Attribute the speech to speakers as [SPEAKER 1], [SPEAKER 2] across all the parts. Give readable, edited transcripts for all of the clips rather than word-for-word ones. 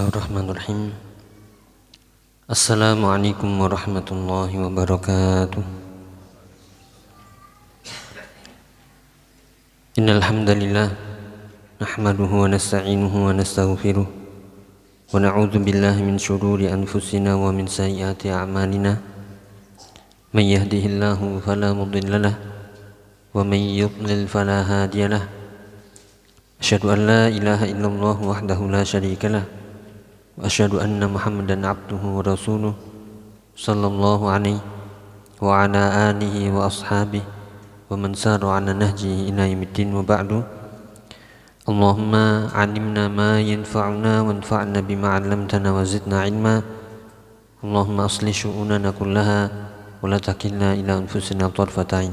[SPEAKER 1] Bismillahirrahmanirrahim. Assalamualaikum warahmatullahi wabarakatuh. Innal hamdalillah nahmaduhu wa nasta'inuhu wa nastaghfiruh wa na'udzu billahi min shururi anfusina wa min sayyiati a'malina. May yahdihillahu fala mudilla lahu wa may yudlil fala hadiya lahu. Asyhadu an la ilaha illallah wahdahu la syarika lah wa asyhadu anna Muhammadan abduhu wa rasuluh sallallahu alaihi wa ala alihi wa ashabihi wa man sara ala nahjihi ila yaumiddin wa ba'du. Allahumma 'allimna ma yanfa'una wanfa'na bima 'allamtana wa zidna 'ilma. Allahumma aslih syu'unana kullaha wa la takilna ila anfusina tarfata 'ain.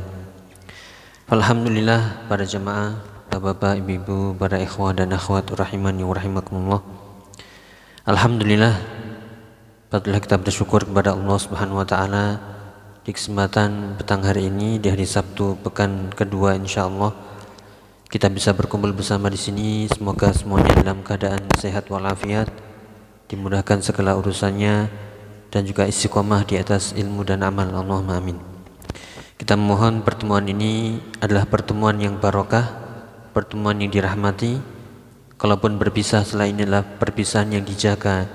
[SPEAKER 1] Alhamdulillah, para jamaah, bapak, ibu-ibu, para ikhwah dan akhwat rahimani wa rahimakumullah. Alhamdulillah, patutlah kita bersyukur kepada Allah Subhanahu wa taala di kesempatan petang hari ini, di hari Sabtu pekan kedua insyaallah kita bisa berkumpul bersama di sini. Semoga semuanya dalam keadaan sehat walafiat, dimudahkan segala urusannya dan juga istiqomah di atas ilmu dan amal. Allahumma amin. Kita memohon pertemuan ini adalah pertemuan yang barokah, pertemuan yang dirahmati. Kalaupun berpisah setelah ini adalah perpisahan yang dijaga,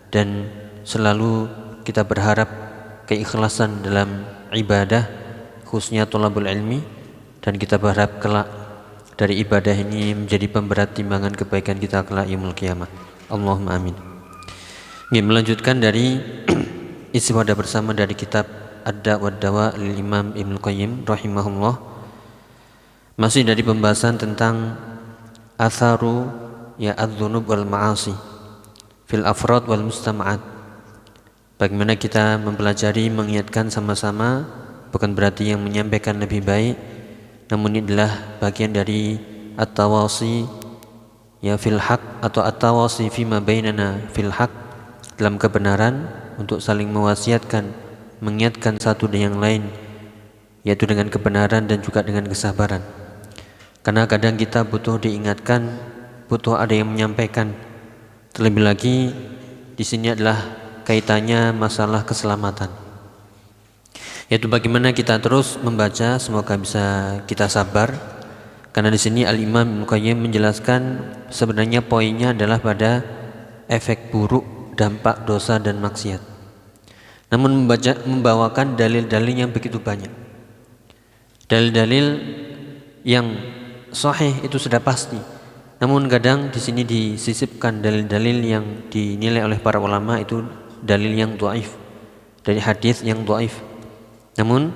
[SPEAKER 1] dan selalu kita berharap keikhlasan dalam ibadah, khususnya thalabul ilmi, dan kita berharap kelak dari ibadah ini menjadi pemberat timbangan kebaikan kita kelak yaumul qiyamah. Allahumma amin. Ini melanjutkan dari istiwadah bersama dari kitab Ad-Da' wad Dawa lil Imam Ibnu Qayyim rahimahullah. Masih dari pembahasan tentang atharu adz-dzunub wal ma'asi fil afrad wal mustama'at. Bagaimana kita mempelajari, mengingatkan sama-sama, bukan berarti yang menyampaikan lebih baik, namun ini adalah bagian dari at-tawasi fil haq atau at-tawasi fima bainana fil haq, dalam kebenaran, untuk saling mewasiatkan, mengingatkan satu dengan yang lain, yaitu dengan kebenaran dan juga dengan kesabaran. Karena kadang kita butuh diingatkan, butuh ada yang menyampaikan. Terlebih lagi di sini adalah kaitannya masalah keselamatan, yaitu bagaimana kita terus membaca, semoga bisa kita sabar. Karena di sini Al-Imam Ibnu Qayyim menjelaskan sebenarnya poinnya adalah pada efek buruk, dampak dosa dan maksiat. Namun membawakan dalil-dalil yang begitu banyak. Dalil-dalil yang sahih itu sudah pasti. Namun kadang di sini disisipkan dalil-dalil yang dinilai oleh para ulama itu dalil yang dhaif, dari hadis yang dhaif. Namun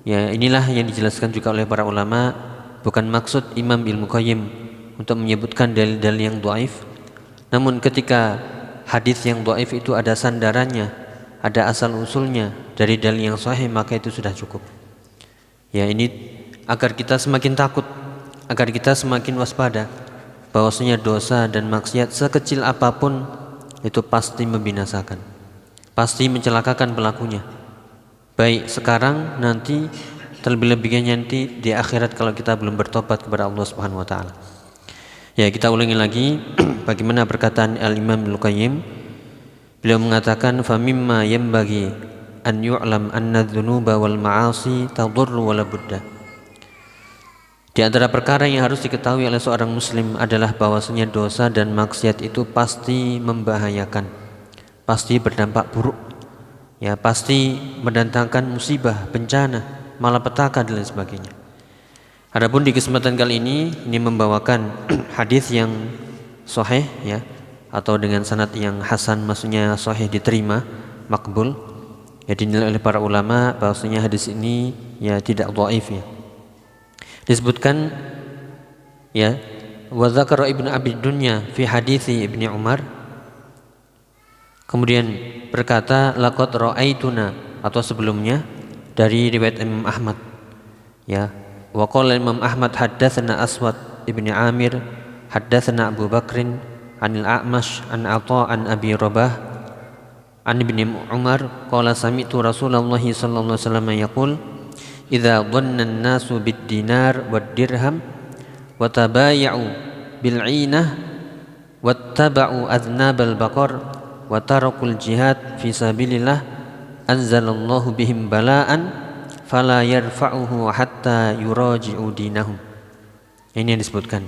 [SPEAKER 1] inilah yang dijelaskan juga oleh para ulama, bukan maksud Imam Ibnu Qayyim untuk menyebutkan dalil-dalil yang dhaif. Namun ketika hadis yang dhaif itu ada sandarannya, ada asal usulnya dari dalil yang sahih, maka itu sudah cukup. Ini agar kita semakin takut, agar kita semakin waspada bahwasanya dosa dan maksiat sekecil apapun itu pasti membinasakan, pasti mencelakakan pelakunya, baik sekarang, nanti, terlebih-lebihnya nanti di akhirat kalau kita belum bertobat kepada Allah Subhanahu wa taala. Kita ulangi lagi bagaimana perkataan Al-Imam Ibnu Qayyim. Beliau mengatakan, fa mimma yanbaghi an yu'lam anna adz-dzunuba wal ma'asi tadurru wa la budda. Di antara perkara yang harus diketahui oleh seorang muslim adalah bahwasanya dosa dan maksiat itu pasti membahayakan, pasti berdampak buruk, pasti mendatangkan musibah, bencana, malapetaka dan lain sebagainya. Adapun di kesempatan kali ini membawakan hadis yang sahih, atau dengan sanad yang hasan, maksudnya sahih, diterima, makbul, dinilai oleh para ulama bahwasanya hadis ini tidak dhaif. Disebutkan wa dzakara Ibnu Abi Dunya fi hadisi Ibnu Umar, kemudian berkata laqad ra'aituna, atau sebelumnya dari riwayat Imam Ahmad, wa qala Imam Ahmad haddatsana Aswad Ibnu Amir haddatsana Abu Bakrin anil A'mash an Atha an Abi Rabah an Ibnu Umar qala sami'tu Rasulullah sallallahu alaihi wasallam yaqul idza dhanna an-nasu bid-dinar wad-dirham wa tabaya'u bil-'inah wattaba'u adnabal baqar wa tarakul jihad fi sabilillah anzalallahu bihim bala'an fala yarfa'uhu hatta yuraji'u dinahum. Ini yang disebutkan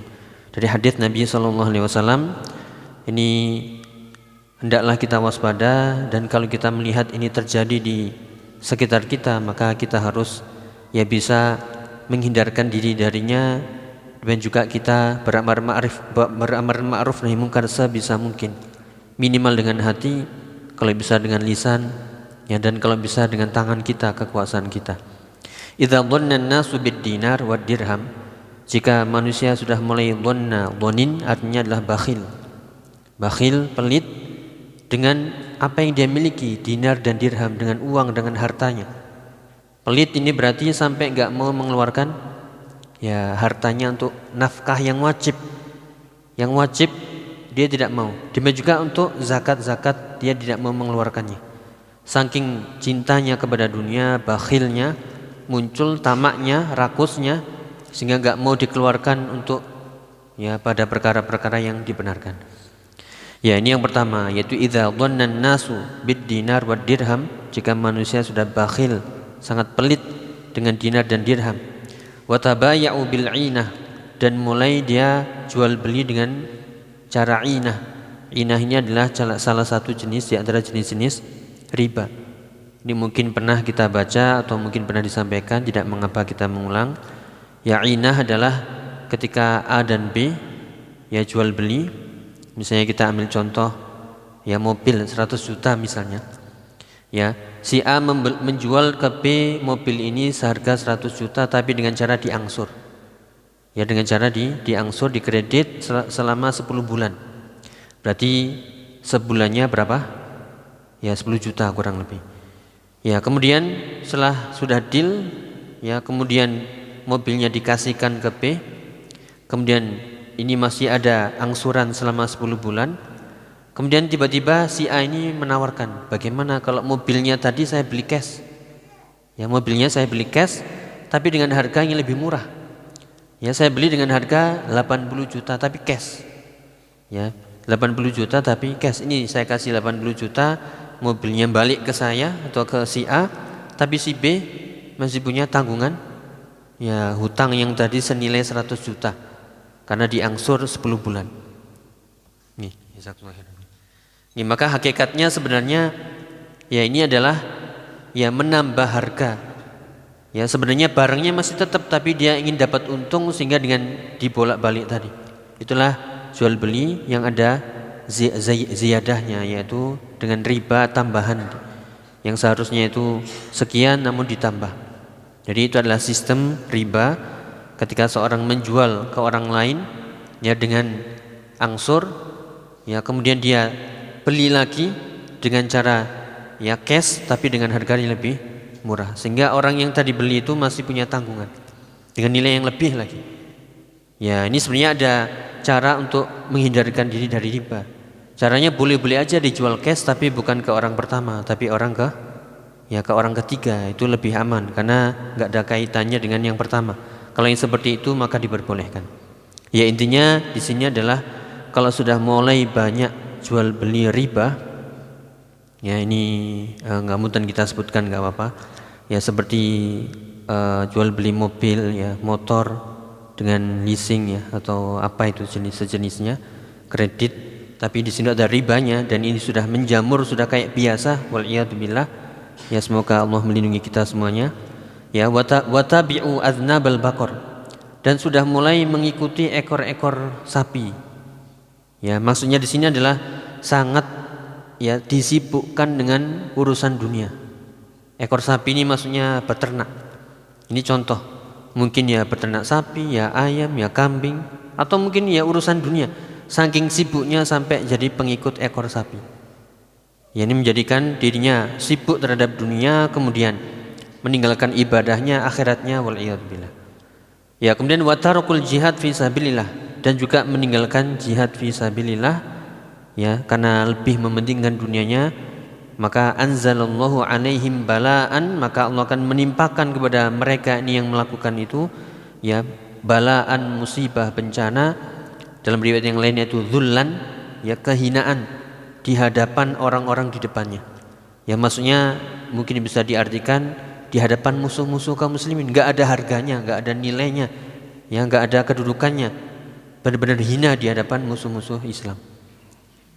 [SPEAKER 1] dari hadis Nabi SAW. Ini hendaklah kita waspada, dan kalau kita melihat ini terjadi di sekitar kita, maka kita harus bisa menghindarkan diri darinya, dan juga kita beramar ma'ruf nahi munkar sebisa mungkin, minimal dengan hati, kalau bisa dengan lisan, dan kalau bisa dengan tangan kita, kekuasaan kita. Idza dhanna an-nasu bid-dinar wad-dirham, jika manusia sudah mulai dhannin artinya adalah bakhil, pelit dengan apa yang dia miliki, dinar dan dirham, dengan uang, dengan hartanya. Pelit ini berarti sampai enggak mau mengeluarkan hartanya untuk nafkah yang wajib dia tidak mau. Demikian juga untuk zakat dia tidak mau mengeluarkannya. Saking cintanya kepada dunia, bakhilnya, muncul tamaknya, rakusnya, sehingga enggak mau dikeluarkan untuk pada perkara-perkara yang dibenarkan. Ini yang pertama, yaitu idza dhanna an-nasu bid-dinar wad-dirham, jika manusia sudah bakhil, sangat pelit dengan dinar dan dirham. Wa tabaya'u bil 'inah, dan mulai dia jual beli dengan cara 'inah. 'Inah ini adalah salah satu jenis di antara jenis-jenis riba. Ini mungkin pernah kita baca atau mungkin pernah disampaikan, tidak mengapa kita mengulang. 'Inah adalah ketika A dan B jual beli. Misalnya kita ambil contoh mobil 100 juta misalnya. Si A menjual ke B mobil ini seharga 100 juta tapi dengan cara diangsur. Dengan cara diangsur, dikredit selama 10 bulan. Berarti sebulannya berapa? 10 juta kurang lebih. Kemudian setelah sudah deal, kemudian mobilnya dikasihkan ke B. Kemudian ini masih ada angsuran selama 10 bulan. Kemudian tiba-tiba si A ini menawarkan, bagaimana kalau mobilnya tadi saya beli cash? Mobilnya saya beli cash tapi dengan harga yang lebih murah. Saya beli dengan harga 80 juta tapi cash. 80 juta tapi cash. Ini saya kasih 80 juta, mobilnya balik ke saya atau ke si A, tapi si B masih punya tanggungan hutang yang tadi senilai 100 juta karena diangsur 10 bulan. Maka hakikatnya sebenarnya ini adalah menambah harga. Sebenarnya barangnya masih tetap, tapi dia ingin dapat untung sehingga dengan dibolak-balik tadi. Itulah jual beli yang ada ziyadahnya, yaitu dengan riba tambahan yang seharusnya itu sekian namun ditambah. Jadi itu adalah sistem riba ketika seorang menjual ke orang lain dengan angsur, kemudian dia beli lagi dengan cara cash tapi dengan harga yang lebih murah, sehingga orang yang tadi beli itu masih punya tanggungan dengan nilai yang lebih lagi. Ini sebenarnya ada cara untuk menghindarkan diri dari riba. Caranya boleh-boleh aja dijual cash tapi bukan ke orang pertama, tapi orang ke orang ketiga. Itu lebih aman karena nggak ada kaitannya dengan yang pertama. Kalau yang seperti itu maka diperbolehkan. Intinya di sini adalah kalau sudah mulai banyak jual beli riba, ini nggak mungkin kita sebutkan, nggak apa-apa. Seperti jual beli mobil, motor dengan leasing atau apa itu sejenisnya, kredit, tapi di sini ada ribanya dan ini sudah menjamur, sudah kayak biasa. Waliyadzubillah. Semoga Allah melindungi kita semuanya. Watabi'u aznabal baqar, dan sudah mulai mengikuti ekor-ekor sapi. Maksudnya di sini adalah sangat disibukkan dengan urusan dunia. Ekor sapi ini maksudnya beternak. Ini contoh, mungkin beternak sapi, ayam, kambing, atau mungkin urusan dunia. Saking sibuknya sampai jadi pengikut ekor sapi. Ini menjadikan dirinya sibuk terhadap dunia, kemudian meninggalkan ibadahnya, akhiratnya, waliyadzubillah. Kemudian watarukul jihad fi sabilillah, dan juga meninggalkan jihad fi sabilillah karena lebih mementingkan dunianya. Maka anzalallahu alaihim bala'an, maka Allah akan menimpakan kepada mereka ini yang melakukan itu bala'an, musibah, bencana. Dalam riwayat yang lain yaitu dzullan, ya kehinaan di hadapan orang-orang di depannya. Ya maksudnya mungkin bisa diartikan di hadapan musuh-musuh kaum muslimin, nggak ada harganya, nggak ada nilainya, ya nggak ada kedudukannya, benar-benar hina di hadapan musuh-musuh Islam.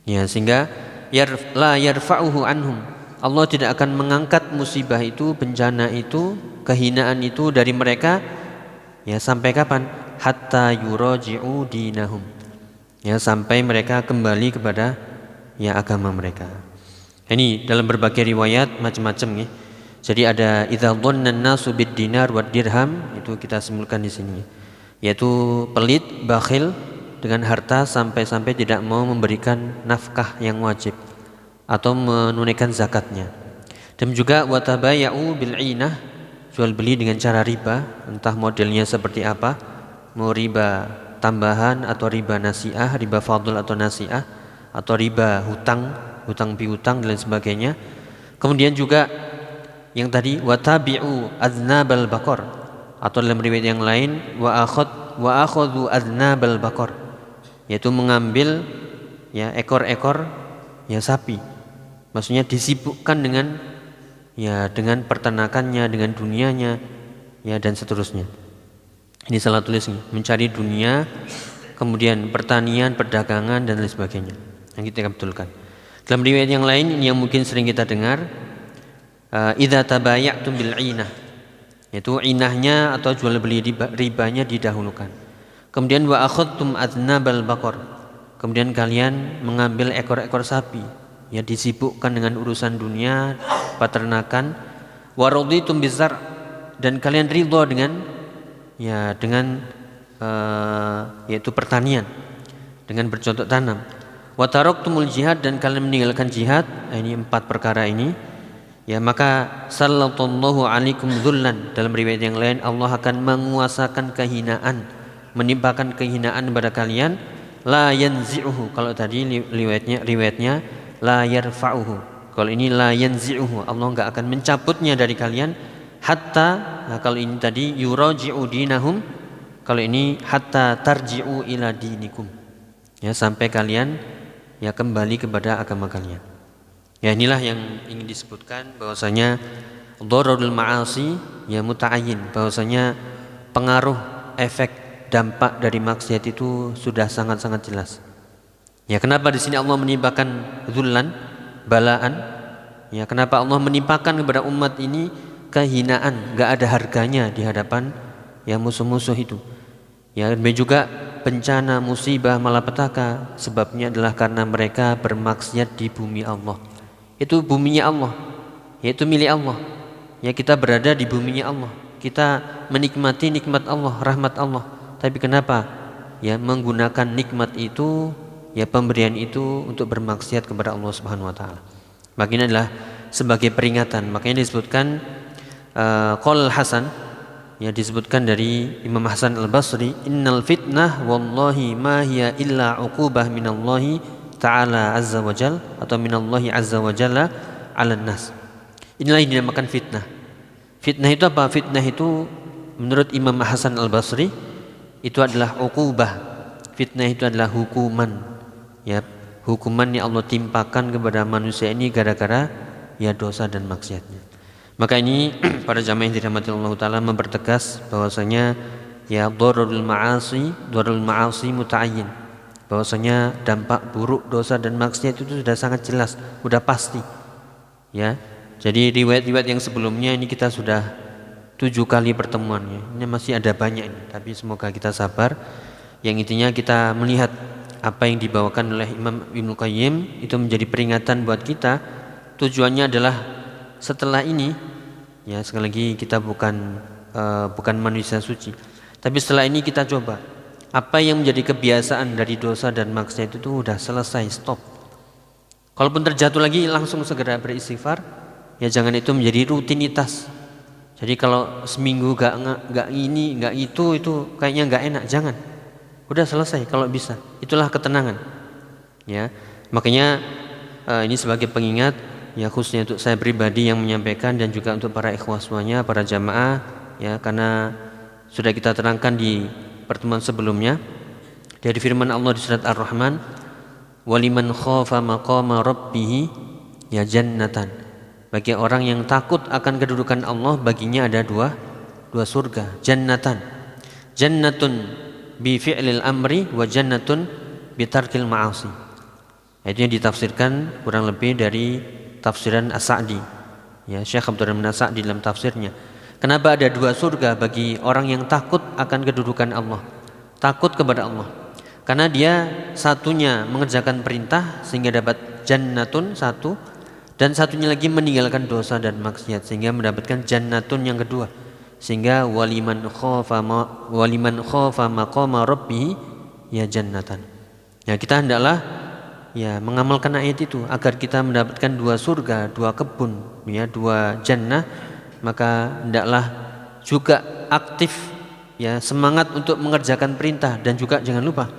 [SPEAKER 1] Ya sehingga la yarfa'uhu anhum, Allah tidak akan mengangkat musibah itu, bencana itu, kehinaan itu dari mereka. Ya sampai kapan? Hatta yuraji'u dinahum. Ya sampai mereka kembali kepada ya agama mereka. Ini dalam berbagai riwayat macam-macam ya. Jadi ada idza dhanna an-nasu bid-dinar wad dirham, itu kita simpulkan di sini. Yaitu pelit, bakhil dengan harta sampai-sampai tidak mau memberikan nafkah yang wajib atau menunaikan zakatnya. Dan juga watabaya'u bil'inah, jual beli dengan cara riba, entah modelnya seperti apa, mau riba tambahan atau riba nasi'ah, riba fadl atau nasi'ah, atau riba hutang piutang dan lain sebagainya. Kemudian juga yang tadi watabi'u adnabal baqar, atau dalam riwayat yang lain wa akhadhu adnabal baqar, yaitu mengambil ya ekor-ekor ya sapi. Maksudnya disibukkan dengan peternakannya, dengan dunianya ya dan seterusnya. Ini salah tulis nih, mencari dunia, kemudian pertanian, perdagangan dan lain sebagainya. Yang kita betulkan. Dalam riwayat yang lain ini yang mungkin sering kita dengar, idza tabaya'tum bil 'inah, yaitu inahnya atau jual beli ribanya didahulukan. Kemudian wa akhadtum adnabal baqar, kemudian kalian mengambil ekor-ekor sapi, ya disibukkan dengan urusan dunia, peternakan. Wa raditum bizar, dan kalian ridha dengan yaitu pertanian, dengan bercocok tanam. Wa taraktumul jihad, dan kalian meninggalkan jihad. Ini 4 perkara ini. Ya maka sallallahu alaikum dzullan, dalam riwayat yang lain Allah akan menguasakan kehinaan, menimpakan kehinaan kepada kalian. La yanzi'uhu, kalau tadi riwayatnya la yarfa'uhu, kalau ini la yanzi'uhu, Allah enggak akan mencabutnya dari kalian. Hatta, nah kalau ini tadi yuraji'u dinahum, kalau ini hatta tarji'u ila dinikum, ya sampai kalian ya kembali kepada agama kalian. Ya inilah yang ingin disebutkan, bahwasanya dhararul ma'asi ya muta'ayyin, bahwasanya pengaruh, efek, dampak dari maksiat itu sudah sangat-sangat jelas. Ya kenapa di sini Allah menimpakan dzullan, balaan? Ya kenapa Allah menimpakan kepada umat ini kehinaan, enggak ada harganya di hadapan ya musuh-musuh itu. Ya dan juga bencana, musibah, malapetaka, sebabnya adalah karena mereka bermaksiat di bumi Allah. Itu buminya Allah, yaitu milik Allah. Ya kita berada di buminya Allah, kita menikmati nikmat Allah, rahmat Allah. Tapi kenapa ya menggunakan nikmat itu, ya pemberian itu untuk bermaksiat kepada Allah Subhanahu wa taala. Makanya adalah sebagai peringatan. Makanya disebutkan qaul Hasan, ya disebutkan dari Imam Hasan Al-Basri, innal fitnah wallahi ma hiya illa uqubah minallahi ta'ala azza wa jalla, atau minallahi azza wa jalla 'alan nas. Inilah yang dinamakan fitnah. Fitnah itu apa? Fitnah itu menurut Imam Hasan Al-Basri itu adalah uqubah. Fitnah itu adalah hukuman. Ya, hukuman yang Allah timpakan kepada manusia ini gara-gara ya dosa dan maksiatnya. Maka ini para jamaah yang dirahmati Allah taala mempertegas bahwasanya ya dhararul ma'asi muta'ayyin, bahwasanya dampak buruk dosa dan maksiat itu sudah sangat jelas, sudah pasti. Ya. Jadi riwayat-riwayat yang sebelumnya ini kita sudah 7 kali pertemuannya. Ini masih ada banyak ini, tapi semoga kita sabar. Yang intinya kita melihat apa yang dibawakan oleh Imam Ibnu Qayyim itu menjadi peringatan buat kita. Tujuannya adalah setelah ini, ya sekali lagi kita bukan manusia suci, tapi setelah ini kita coba apa yang menjadi kebiasaan dari dosa dan maksiat itu udah selesai, stop. Kalaupun terjatuh lagi langsung segera beristighfar, ya jangan itu menjadi rutinitas. Jadi kalau seminggu gak ini gak itu kayaknya gak enak, jangan. Udah selesai kalau bisa. Itulah ketenangan. Ya, makanya ini sebagai pengingat, ya khususnya untuk saya pribadi yang menyampaikan dan juga untuk para ikhwah semuanya, para jamaah, ya karena sudah kita terangkan di pertemuan sebelumnya dari firman Allah di surat Ar-Rahman, waliman khafa maqama rabbih ya jannatan. Bagi orang yang takut akan kedudukan Allah, baginya ada dua surga, jannatan. Jannatun bi fi'lil amri wa jannatun bi tarkil ma'asi. Itu yang ditafsirkan kurang lebih dari tafsiran As-Sa'di. Ya, Syekh Abdurrahman As-Sa'di dalam tafsirnya. Kenapa ada dua surga bagi orang yang takut akan kedudukan Allah? Takut kepada Allah. Karena dia satunya mengerjakan perintah sehingga dapat jannatun satu, dan satunya lagi meninggalkan dosa dan maksiat sehingga mendapatkan jannatun yang kedua. Sehingga waliman khafa maqama rabbih ya jannatan. Ya, kita hendaklah ya mengamalkan ayat itu agar kita mendapatkan dua surga, dua kebun, ya, dua jannah. Maka hendaklah juga aktif, ya, semangat untuk mengerjakan perintah, dan juga jangan lupa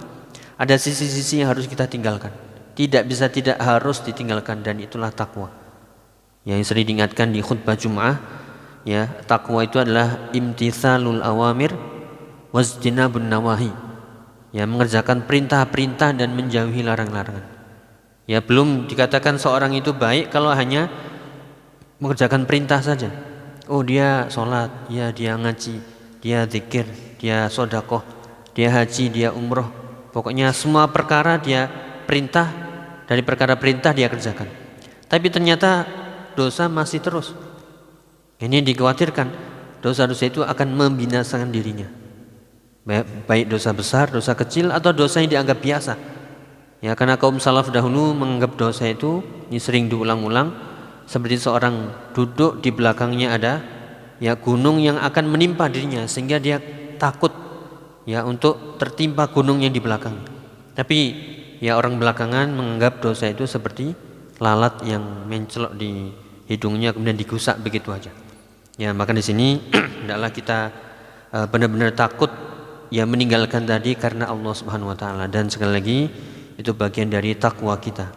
[SPEAKER 1] ada sisi-sisi yang harus kita tinggalkan. Tidak bisa tidak harus ditinggalkan, dan itulah takwa. Yang sering diingatkan di khutbah Jum'ah, ya, takwa itu adalah imtithalul awamir wajtinabun nawahi. Ya, mengerjakan perintah-perintah dan menjauhi larang-larangan. Ya, belum dikatakan seorang itu baik kalau hanya mengerjakan perintah saja. Oh, dia sholat, ya dia ngaji, dia zikir, dia sodakoh, dia haji, dia umroh. Pokoknya semua perkara dia perintah, dari perkara perintah dia kerjakan. Tapi ternyata dosa masih terus. Ini dikhawatirkan dosa-dosa itu akan membinasakan dirinya. Baik dosa besar, dosa kecil, atau dosa yang dianggap biasa. Ya, karena kaum salaf dahulu menganggap dosa itu ini sering diulang-ulang, seperti seorang duduk di belakangnya ada ya gunung yang akan menimpa dirinya, sehingga dia takut ya untuk tertimpa gunung yang di belakang. Tapi ya orang belakangan menganggap dosa itu seperti lalat yang mencelok di hidungnya kemudian digusak begitu aja. Ya, maka di sini hendaklah kita benar-benar takut ya meninggalkan tadi karena Allah Subhanahu wa taala, dan sekali lagi itu bagian dari takwa kita.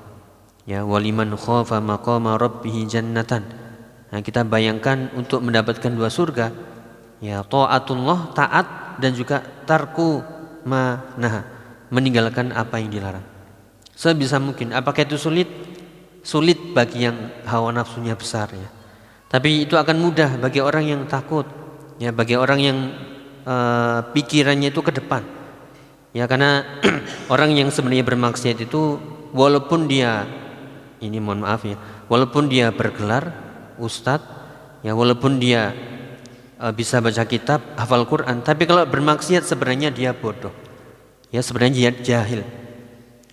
[SPEAKER 1] Ya, waliman khafa maqama rabbih jannatan. Nah, kita bayangkan untuk mendapatkan dua surga, ya taatullah, taat, dan juga tarku manaha, meninggalkan apa yang dilarang. Sebisa mungkin. Apakah itu sulit? Sulit bagi yang hawa nafsunya besar, ya. Tapi itu akan mudah bagi orang yang takut, ya, bagi orang yang pikirannya itu ke depan. Ya, karena orang yang sebenarnya bermaksiat itu walaupun dia ini mohon maaf ya, walaupun dia bergelar ustadz, ya, walaupun dia bisa baca kitab, hafal Quran, tapi kalau bermaksiat sebenarnya dia bodoh. Ya, sebenarnya dia jahil.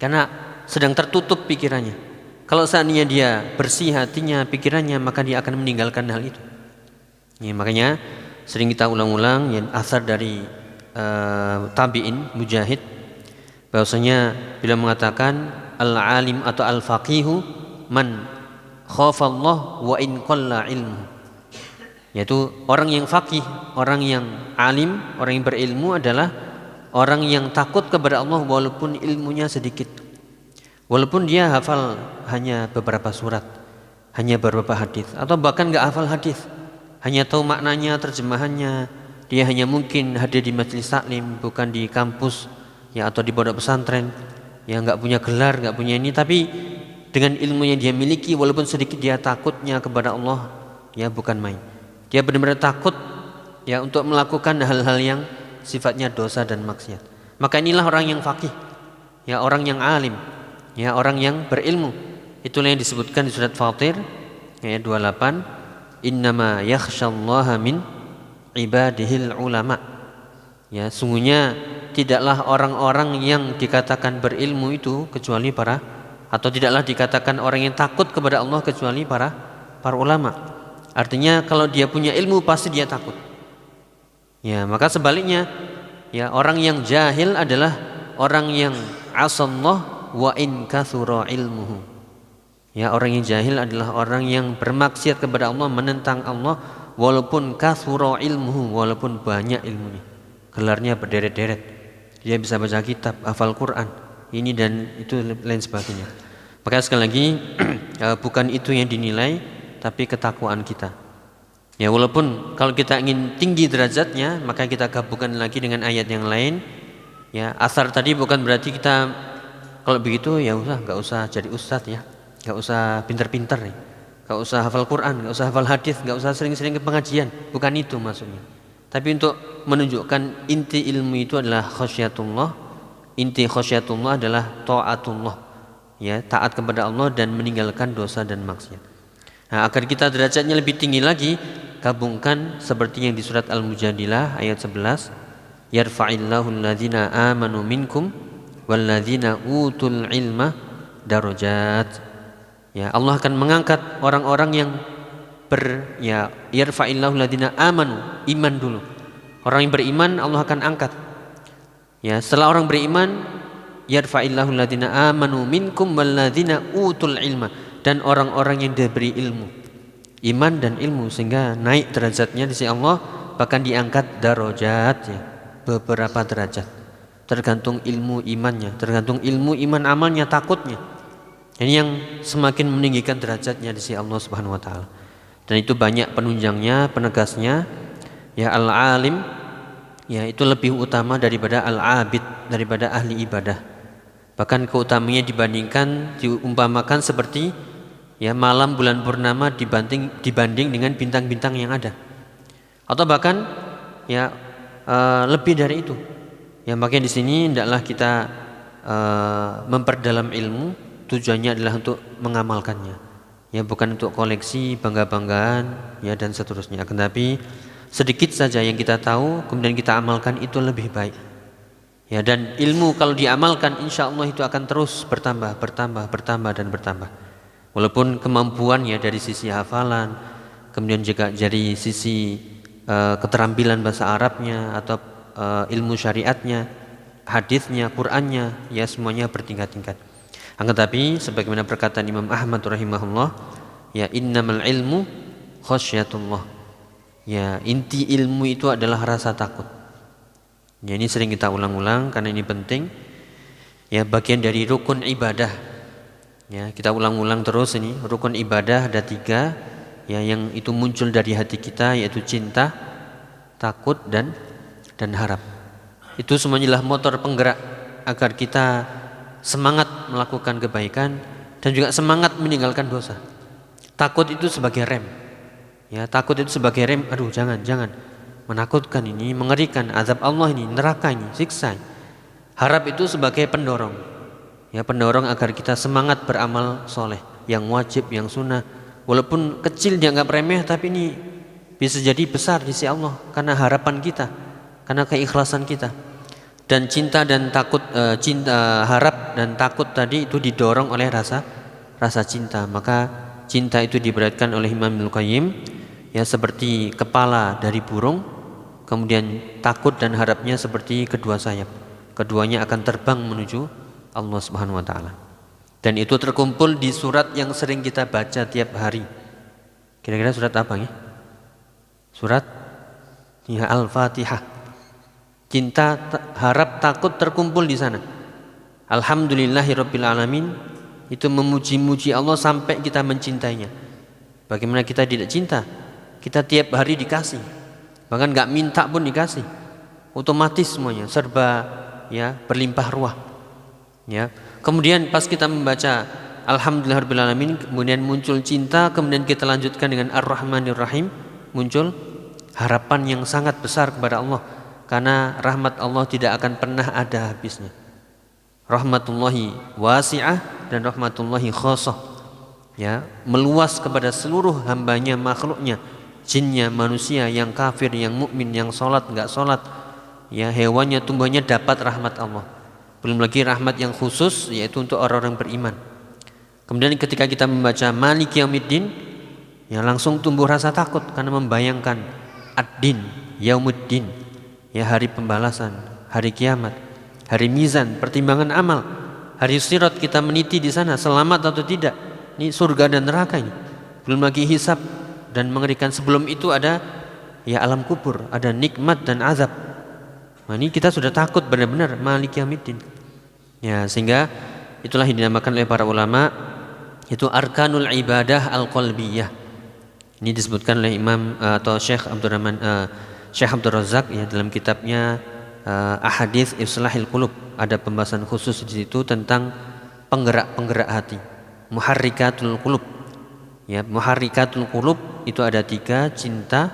[SPEAKER 1] Karena sedang tertutup pikirannya. Kalau seandainya dia bersih hatinya, pikirannya, maka dia akan meninggalkan hal itu. Ya, makanya sering kita ulang-ulang ya asar dari tabi'in Mujahid, bahwasanya bila mengatakan al-alim atau al-faqihu man khafallah wa in qalla ilmu, yaitu orang yang faqih, orang yang alim, orang yang berilmu adalah orang yang takut kepada Allah walaupun ilmunya sedikit, walaupun dia hafal hanya beberapa surat, hanya beberapa hadis, atau bahkan nggak hafal hadis, hanya tahu maknanya, terjemahannya. Dia hanya mungkin hadir di majelis taklim, bukan di kampus ya atau di pondok pesantren, ya nggak punya gelar, nggak punya ini, tapi dengan ilmu yang dia miliki walaupun sedikit, dia takutnya kepada Allah ya bukan main. Dia benar-benar takut ya untuk melakukan hal-hal yang sifatnya dosa dan maksiat. Maka inilah orang yang faqih, ya orang yang alim, ya orang yang berilmu. Itulah yang disebutkan di surat Fatir ayat 28, innama yakhsyallaha min ibadihil ulama. Ya, sungguhnya tidaklah orang-orang yang dikatakan berilmu itu kecuali para, atau tidaklah dikatakan orang yang takut kepada Allah kecuali para ulama. Artinya kalau dia punya ilmu pasti dia takut. Ya, maka sebaliknya ya orang yang jahil adalah orang yang asallah wa in kathura ilmuhu. Ya, orang yang jahil adalah orang yang bermaksiat kepada Allah, menentang Allah walaupun kathura ilmuhu, walaupun banyak ilmunya, gelarnya berderet-deret, dia bisa baca kitab, hafal Quran, ini dan itu lain sebagainya. Maka sekali lagi bukan itu yang dinilai, tapi ketakwaan kita. Ya, walaupun kalau kita ingin tinggi derajatnya, maka kita gabungkan lagi dengan ayat yang lain. Ya, asar tadi bukan berarti kita kalau begitu ya nggak usah jadi ustadz ya, nggak usah pinter-pinter nih, nggak usah hafal Quran, nggak usah hafal hadis, nggak usah sering-sering ke pengajian. Bukan itu maksudnya. Tapi untuk menunjukkan inti ilmu itu adalah khasyatullah. Inti khasyatullah adalah taatullah, ya, taat kepada Allah dan meninggalkan dosa dan maksiat. Nah, agar kita derajatnya lebih tinggi lagi, gabungkan seperti yang di surat Al-Mujadilah ayat 11, yarfa'illahu alladhina amanu minkum walladzina utul ilma darajat. Ya, Allah akan mengangkat orang-orang yang yarfa'illahu alladhina amanu, iman dulu. Orang yang beriman Allah akan angkat. Ya, setelah orang beriman, yarfa'illahu alladhina amanu minkum walladzina utul ilma, dan orang-orang yang diberi ilmu, iman dan ilmu, sehingga naik derajatnya di sisi Allah, bahkan diangkat darajat, ya, beberapa derajat. Tergantung ilmu imannya, tergantung ilmu iman amalnya, takutnya. Ini yang semakin meninggikan derajatnya di sisi Allah Subhanahu wa taala. Dan itu banyak penunjangnya, penegasnya. Ya, al-alim, ya, itu lebih utama daripada al-abid, daripada ahli ibadah. Bahkan keutamanya diumpamakan seperti, ya, malam bulan purnama dibanding dengan bintang-bintang yang ada. Atau bahkan, ya, lebih dari itu. Ya, makanya di sini hendaklah kita memperdalam ilmu, tujuannya adalah untuk mengamalkannya. Ya, bukan untuk koleksi, bangga-banggaan, ya, dan seterusnya. Tetapi sedikit saja yang kita tahu kemudian kita amalkan, itu lebih baik. Ya, dan ilmu kalau diamalkan insya Allah itu akan terus bertambah dan bertambah. Walaupun kemampuannya dari sisi hafalan, kemudian juga dari sisi keterampilan bahasa Arabnya atau ilmu syariatnya, hadisnya, Qur'annya, ya, semuanya bertingkat-tingkat. Tetapi sebagaimana perkataan Imam Ahmad rahimahullah, ya, innamal ilmu khasyatullah. Ya, inti ilmu itu adalah rasa takut. Ya, ini sering kita ulang-ulang karena ini penting. Ya, bagian dari rukun ibadah. Ya, kita ulang-ulang terus ini. Rukun ibadah ada 3, ya, yang itu muncul dari hati kita, yaitu cinta, takut, dan harap. Itu semuanya adalah motor penggerak agar kita semangat melakukan kebaikan dan juga semangat meninggalkan dosa. Takut itu sebagai rem. Ya, takut itu sebagai rem. Aduh, jangan, menakutkan ini, mengerikan, azab Allah ini, neraka ini, siksa. Harap itu sebagai pendorong. Ya, pendorong agar kita semangat beramal soleh, yang wajib, yang sunnah. Walaupun kecil dianggap remeh, tapi ini bisa jadi besar di sisi Allah karena harapan kita, karena keikhlasan kita. Dan cinta dan takut, harap dan takut tadi itu didorong oleh rasa cinta. Maka cinta itu diberatkan oleh Imam Ibnu Qayyim, ya, seperti kepala dari burung, kemudian takut dan harapnya seperti kedua sayap. Keduanya akan terbang menuju Allah Subhanahu wa taala. Dan itu terkumpul di surat yang sering kita baca tiap hari. Kira-kira surat apa ya? Surat, ya, Al-Fatihah. Cinta, harap, takut terkumpul di sana. Alhamdulillahirabbil alamin, itu memuji-muji Allah sampai kita mencintainya. Bagaimana kita tidak cinta? Kita tiap hari dikasih, bahkan nggak minta pun dikasih, otomatis semuanya serba, ya, berlimpah ruah. Ya, kemudian pas kita membaca Alhamdulillahirabbil alamin, kemudian muncul cinta, kemudian kita lanjutkan dengan Ar-Rahmanir Rahim, muncul harapan yang sangat besar kepada Allah, karena rahmat Allah tidak akan pernah ada habisnya. Rahmatullahi wasi'ah dan rahmatullahi khosoh, ya, meluas kepada seluruh hambanya, makhluknya, jinnya, manusia, yang kafir, yang mukmin, yang sholat, enggak sholat, ya, hewannya, tumbuhannya dapat rahmat Allah. Belum lagi rahmat yang khusus, yaitu untuk orang-orang beriman. Kemudian ketika kita membaca Maliki Yaumiddin, ya, langsung tumbuh rasa takut karena membayangkan ad-din, yaumuddin, ya, hari pembalasan, hari kiamat, hari mizan, pertimbangan amal, hari sirat, kita meniti di sana selamat atau tidak. Ini surga dan neraka ini. Belum lagi hisab dan mengerikan. Sebelum itu ada, ya, alam kubur, ada nikmat dan azab. Nah, ini kita sudah takut benar-benar Maliki Yaumiddin. Ya, sehingga itulah yang dinamakan oleh para ulama itu arkanul ibadah al-qalbiyah. Ini disebutkan oleh Imam atau Syekh Abdul Razak, ya, dalam kitabnya Ahadits Islahil Qulub. Ada pembahasan khusus di situ tentang penggerak-penggerak hati. Muharrikatul qulub. Ya, muharrikatul qulub itu ada 3, cinta,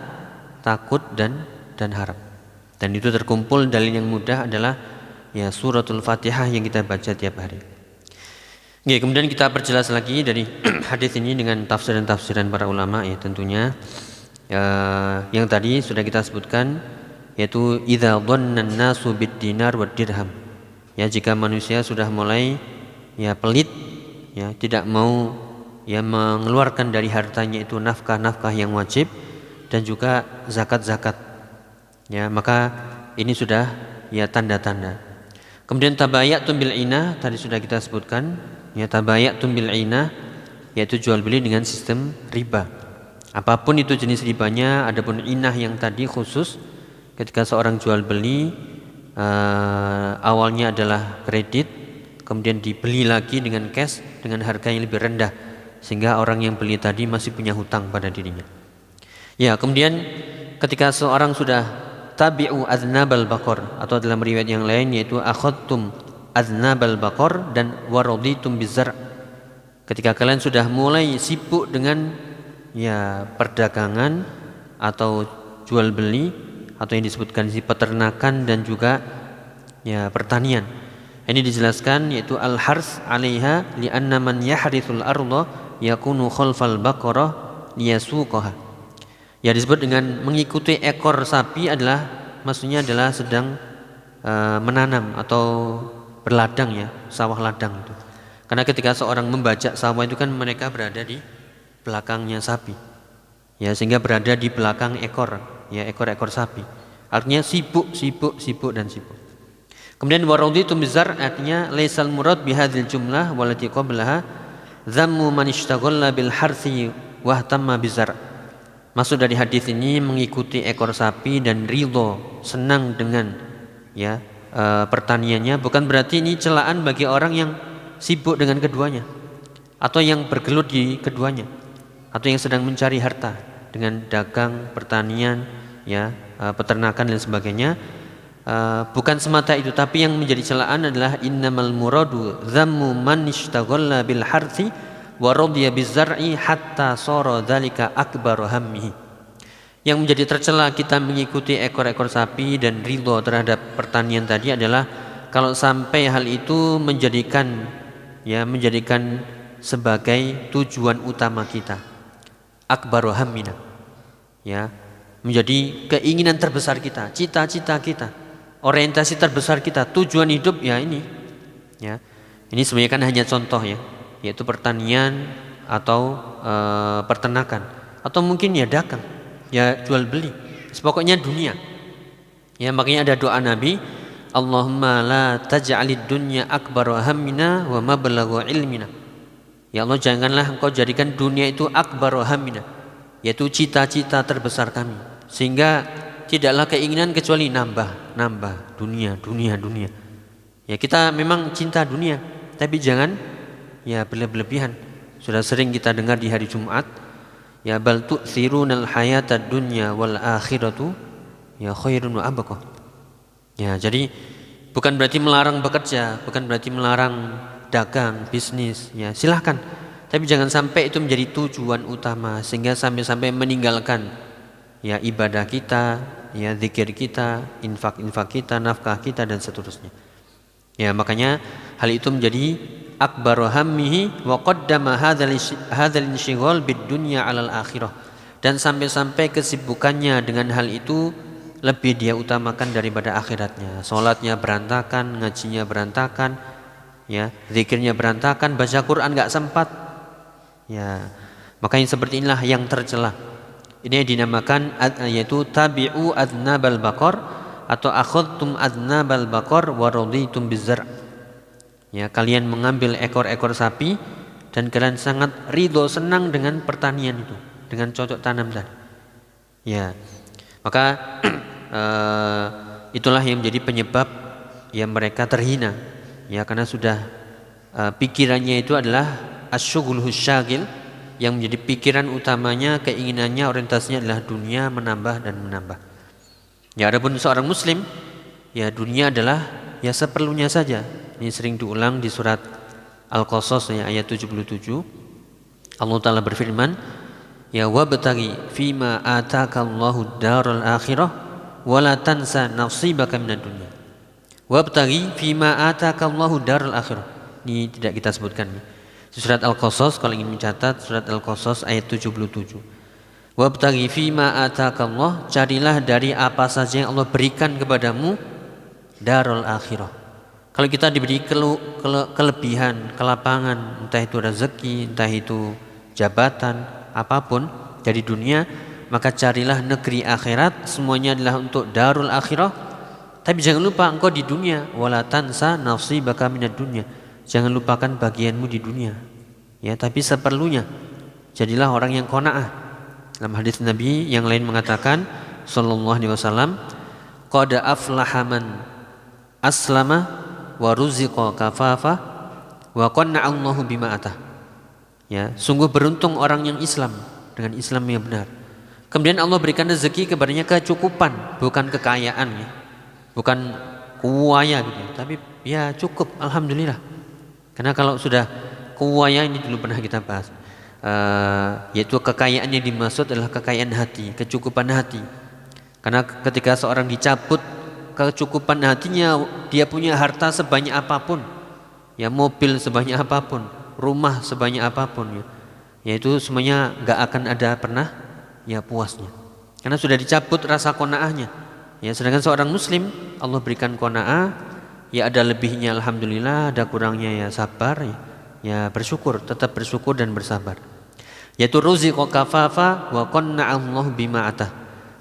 [SPEAKER 1] takut dan harap. Dan itu terkumpul dalil yang mudah adalah ya suratul Fatihah yang kita baca tiap hari. Oke, kemudian kita perjelas lagi dari hadis ini dengan tafsiran para ulama ya tentunya. Yang tadi sudah kita sebutkan yaitu idza dhannan nasu bid-dinar wad-dirham. Ya, jika manusia sudah mulai ya pelit ya tidak mau ya mengeluarkan dari hartanya itu nafkah-nafkah yang wajib dan juga zakat-zakat. Ya, maka ini sudah ya tanda-tanda. Kemudian tabayatum bil inah tadi sudah kita sebutkan, ya tabayatum bil inah yaitu jual beli dengan sistem riba. Apapun itu jenis ribanya, adapun inah yang tadi khusus ketika seorang jual beli awalnya adalah kredit, kemudian dibeli lagi dengan cash dengan harga yang lebih rendah sehingga orang yang beli tadi masih punya hutang pada dirinya. Ya, kemudian ketika seorang sudah tabi'u aznabal baqar atau dalam riwayat yang lain yaitu akhadtum aznabal baqar dan waraditum bizar'. Ketika kalian sudah mulai sibuk dengan ya perdagangan atau jual beli atau yang disebutkan si peternakan dan juga ya pertanian. Ini dijelaskan yaitu al-hars 'alaiha li'anna man yahrithul ardha yakunu khalfal baqarah liyasuqaha. Ya, disebut dengan mengikuti ekor sapi adalah maksudnya adalah sedang menanam atau berladang ya, sawah ladang itu. Karena ketika seorang membajak sawah itu kan mereka berada di belakangnya sapi. Ya, sehingga berada di belakang ekor, ya ekor-ekor sapi. Artinya sibuk dan sibuk. Kemudian waraditum bizar artinya laisal murad bihadzal jumlah walati qablaha zammu man ishtaghala bil harthi wahtamma bizar. Maksud dari hadis ini mengikuti ekor sapi dan ridho senang dengan ya pertaniannya, bukan berarti ini celaan bagi orang yang sibuk dengan keduanya atau yang bergelut di keduanya atau yang sedang mencari harta dengan dagang, pertanian, ya peternakan dan sebagainya. Bukan semata itu, tapi yang menjadi celaan adalah innamal muradu zammu man ishtaghala bil harthi wa radiya bizar'i hatta sara dzalika akbaru hammihi. Yang menjadi tercela kita mengikuti ekor-ekor sapi dan ridho terhadap pertanian tadi adalah kalau sampai hal itu menjadikan sebagai tujuan utama kita, akbaru hammina, ya menjadi keinginan terbesar kita, cita-cita kita, orientasi terbesar kita, tujuan hidup ya ini. Ya. Ini sebenarnya kan hanya contoh ya, yaitu pertanian atau peternakan atau mungkin ya dagang, ya jual beli. Pokoknya dunia. Ya, makanya ada doa Nabi, Allahumma la taj'alid dunya akbar hammina wa mablagha ilmina. Ya Allah, janganlah Engkau jadikan dunia itu akbar hammina, yaitu cita-cita terbesar kami, sehingga tidaklah keinginan kecuali nambah dunia. Ya, kita memang cinta dunia, tapi jangan ya berlebihan. Sudah sering kita dengar di hari Jumat, ya bal tu'thirunal hayatad dunya wal akhiratu ya khairun wa abqa. Ya, jadi bukan berarti melarang bekerja, bukan berarti melarang dagang, bisnis, ya silahkan. Tapi jangan sampai itu menjadi tujuan utama sehingga sampai meninggalkan ya ibadah kita, ya zikir kita, infak kita, nafkah kita dan seterusnya. Ya, makanya hal itu menjadi akbaru hammihi wa qaddama hadzal inshighal bid dunya 'alal akhirah. Dan sampai kesibukannya dengan hal itu lebih dia utamakan daripada akhiratnya. Salatnya berantakan, ngajinya berantakan, ya, zikirnya berantakan, baca Quran enggak sempat. Ya, makanya seperti inilah yang tercela. Ini dinamakan yaitu tabi'u adnabal baqar atau akhadtum adnabal baqar wa raditum bizar'. Ya, kalian mengambil ekor-ekor sapi dan kalian sangat ridho senang dengan pertanian itu, dengan cocok tanam tadi. Ya, maka itulah yang menjadi penyebab ya mereka terhina. Ya, karena sudah pikirannya itu adalah asyghulus syagil, yang menjadi pikiran utamanya, keinginannya, orientasinya adalah dunia, menambah. Ya, adapun seorang muslim, ya dunia adalah ya seperlunya saja. Ini sering diulang di surat Al-Qasas ya, ayat 77. Allah Ta'ala berfirman, ya wabtaghi fima atakallahu daral akhirah wala tansa nasibaka minad dunya. Wabtaghi fima atakallahu daral akhirah. Ini tidak kita sebutkan. Surat Al-Qasas, kalau ingin mencatat, surat Al-Qasas ayat 77. Wabtaghi fima atakallah, carilah dari apa saja yang Allah berikan kepadamu darul akhirah. Kalau kita diberi kelebihan, kelapangan, entah itu rezeki, entah itu jabatan, apapun dari dunia, maka carilah negeri akhirat, semuanya adalah untuk darul akhirah. Tapi jangan lupa engkau di dunia, wala tansa nasibaka minad dunya. Jangan lupakan bagianmu di dunia. Ya, tapi seperlunya. Jadilah orang yang qanaah. Dalam hadis Nabi yang lain mengatakan sallallahu alaihi wasallam, qad aflaha man aslama wa ruziqa kafafa wa qanna'a Allahu bima atah. Ya, sungguh beruntung orang yang Islam dengan Islam yang benar. Kemudian Allah berikan rezeki kepadanya kecukupan, bukan kekayaan ya. Bukan kuwaya gitu, tapi ya cukup, alhamdulillah. Karena kalau sudah kuwaya, ini dulu pernah kita bahas, yaitu kekayaan yang dimaksud adalah kekayaan hati, kecukupan hati. Karena ketika seorang dicabut kecukupan hatinya, dia punya harta sebanyak apapun, ya mobil sebanyak apapun, rumah sebanyak apapun, ya itu semuanya nggak akan ada pernah ya puasnya, karena sudah dicabut rasa qanaahnya. Ya, sedangkan seorang muslim Allah berikan qanaah, ya ada lebihnya alhamdulillah, ada kurangnya ya sabar, ya bersyukur, tetap bersyukur dan bersabar. Yaitu ruziqa kafafa wa qanna'a Allah bima atah.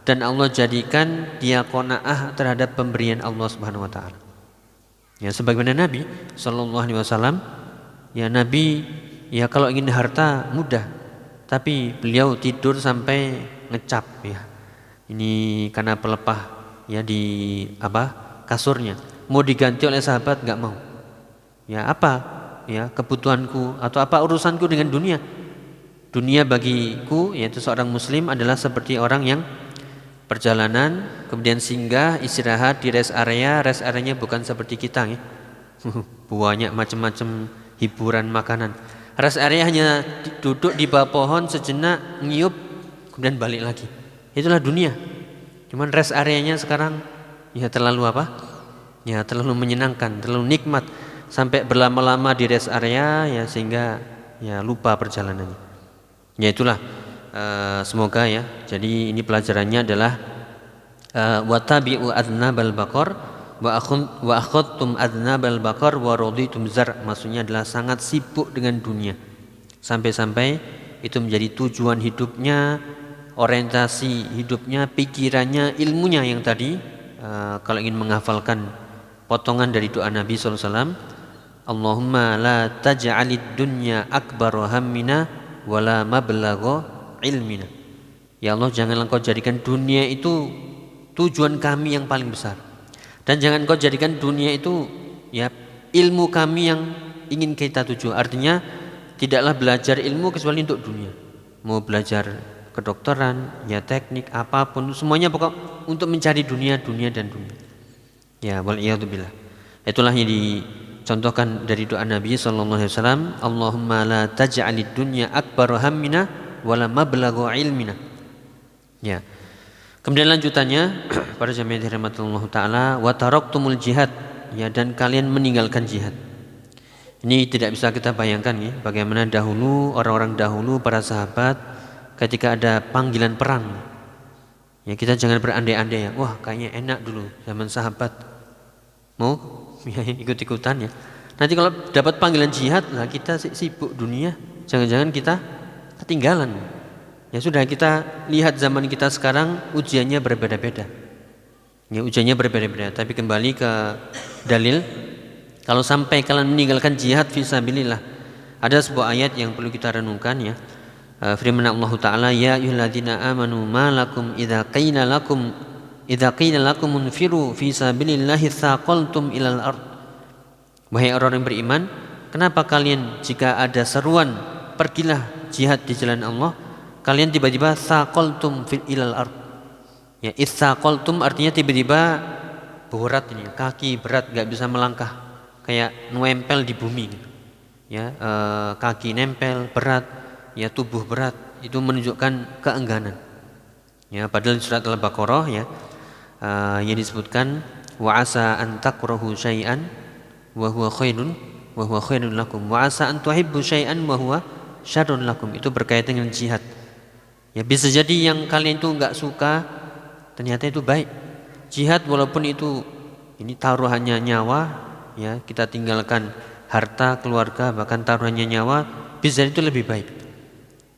[SPEAKER 1] Dan Allah jadikan dia qanaah terhadap pemberian Allah Subhanahu wa taala. Ya, sebagaimana Nabi sallallahu alaihi wasallam, ya Nabi ya kalau ingin harta mudah, tapi beliau tidur sampai ngecap ya. Ini karena pelepah ya di kasurnya. Mau diganti oleh sahabat enggak mau. Ya apa? Ya kebutuhanku atau apa urusanku dengan dunia? Dunia bagiku, yaitu seorang muslim, adalah seperti orang yang perjalanan, kemudian singgah, istirahat di rest area. Rest areanya bukan seperti kita ya. Banyak macam-macam hiburan, makanan. Rest area hanya duduk di bawah pohon sejenak, ngiup, kemudian balik lagi. Itulah dunia. Cuman rest areanya sekarang ya terlalu ya terlalu menyenangkan, terlalu nikmat, sampai berlama-lama di rest area ya, sehingga ya lupa perjalanannya. Ya itulah. Semoga ya. Jadi ini pelajarannya adalah watabi'u adnabal baqar wa akhadtum adnabal baqar wa raditum zar. Maksudnya adalah sangat sibuk dengan dunia, sampai-sampai itu menjadi tujuan hidupnya, orientasi hidupnya, pikirannya, ilmunya yang tadi. Kalau ingin menghafalkan potongan dari doa Nabi sallallahu alaihi wasallam, Allahumma la taj'alid dunya akbar hammina wala mablagha ilmina. Ya Allah, janganlah Engkau jadikan dunia itu tujuan kami yang paling besar, dan jangan Engkau jadikan dunia itu ya ilmu kami yang ingin kita tuju. Artinya tidaklah belajar ilmu kecuali untuk dunia. Mau belajar kedokteran, ya teknik apapun, semuanya pokok untuk mencari dunia dan dunia. Ya waliyadzubillah. Itulah yang dicontohkan dari doa Nabi sallallahu alaihi wasallam, Allahumma la taj'alid dunya akbar hammina wala mablagha ilmina. Ya. Kemudian lanjutannya para jamaah dirahmatillahu taala, wa taraktumul jihad, ya, dan kalian meninggalkan jihad. Ini tidak bisa kita bayangkan ya, bagaimana dahulu orang-orang dahulu, para sahabat, ketika ada panggilan perang. Ya, kita jangan berandai-andai ya, wah kayaknya enak dulu zaman sahabat. Mau ya, ikut-ikutan ya. Nanti kalau dapat panggilan jihad, nah kita sibuk dunia, jangan-jangan kita ketinggalan. Ya sudah, kita lihat zaman kita sekarang ujiannya berbeda-beda. Ya ujiannya berbeda-beda. Tapi kembali ke dalil, kalau sampai kalian meninggalkan jihad fisabilillah, ada sebuah ayat yang perlu kita renungkan ya. Firman Allah Taala, ya ayyuhalladzina amanu ma lakum idza qila lakum munfiru fisabilillahi tsaqaltum ilal ard. Wahai orang yang beriman, kenapa kalian jika ada seruan pergilah jihad di jalan Allah, kalian tiba-tiba saqaltum fil ilal ard. Ya, itsaqaltum artinya tiba-tiba berat ini, kaki berat, enggak bisa melangkah, kayak nempel di bumi gitu. ya, kaki nempel berat, ya tubuh berat, itu menunjukkan keengganan. Ya, padahal di surat Al-Baqarah ya, yang disebutkan wa asa an takrahu syai'an wa huwa khairun lakum wa asa an tuhibbu syai'an wa huwa syarrun lakum. Itu berkaitan dengan jihad. Ya, bisa jadi yang kalian itu enggak suka ternyata itu baik. Jihad walaupun itu ini taruhannya nyawa, ya, kita tinggalkan harta, keluarga, bahkan taruhannya nyawa, bisa jadi itu lebih baik.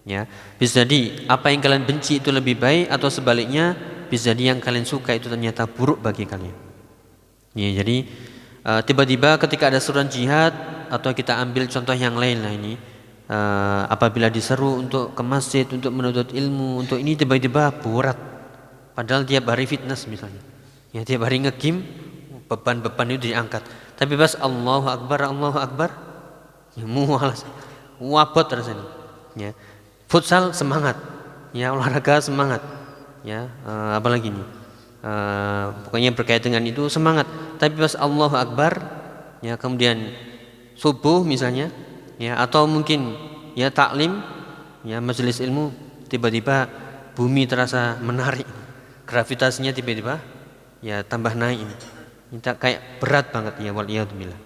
[SPEAKER 1] Ya, bisa jadi apa yang kalian benci itu lebih baik, atau sebaliknya bisa jadi yang kalian suka itu ternyata buruk bagi kalian. Ya, jadi tiba-tiba ketika ada seruan jihad, atau kita ambil contoh yang lain lah ini, apabila diseru untuk ke masjid, untuk menuntut ilmu, untuk ini tiba-tiba berat. Padahal tiap hari fitness misalnya, ya, tiap hari nge-gym, beban-beban itu diangkat. Tapi pas Allahu Akbar, ya, mualas, wabot rasanya. Ya, futsal semangat, ya, olahraga semangat, ya, apalagi nih, pokoknya berkaitan dengan itu semangat. Tapi pas Allahu Akbar, ya, kemudian subuh misalnya, ya, atau mungkin ya taklim, ya, majelis ilmu, tiba-tiba bumi terasa menarik, gravitasinya tiba-tiba ya tambah naik ini. Kita kayak berat banget, ya, waliyadzubillah.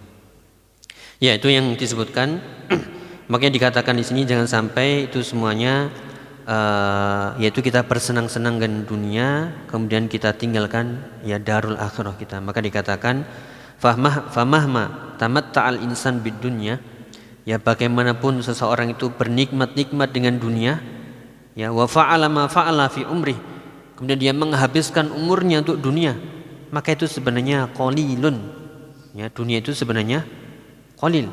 [SPEAKER 1] Ya, itu yang disebutkan. Makanya dikatakan di sini jangan sampai itu semuanya yaitu kita bersenang-senang dengan dunia, kemudian kita tinggalkan ya darul akhirah kita. Maka dikatakan famahma tamatta'al insan bid dunya, ya, bagaimanapun seseorang itu bernikmat-nikmat dengan dunia, ya, wa fa'ala ma fa'ala fi umri, kemudian dia menghabiskan umurnya untuk dunia, maka itu sebenarnya qalilun. Ya, dunia itu sebenarnya qalil.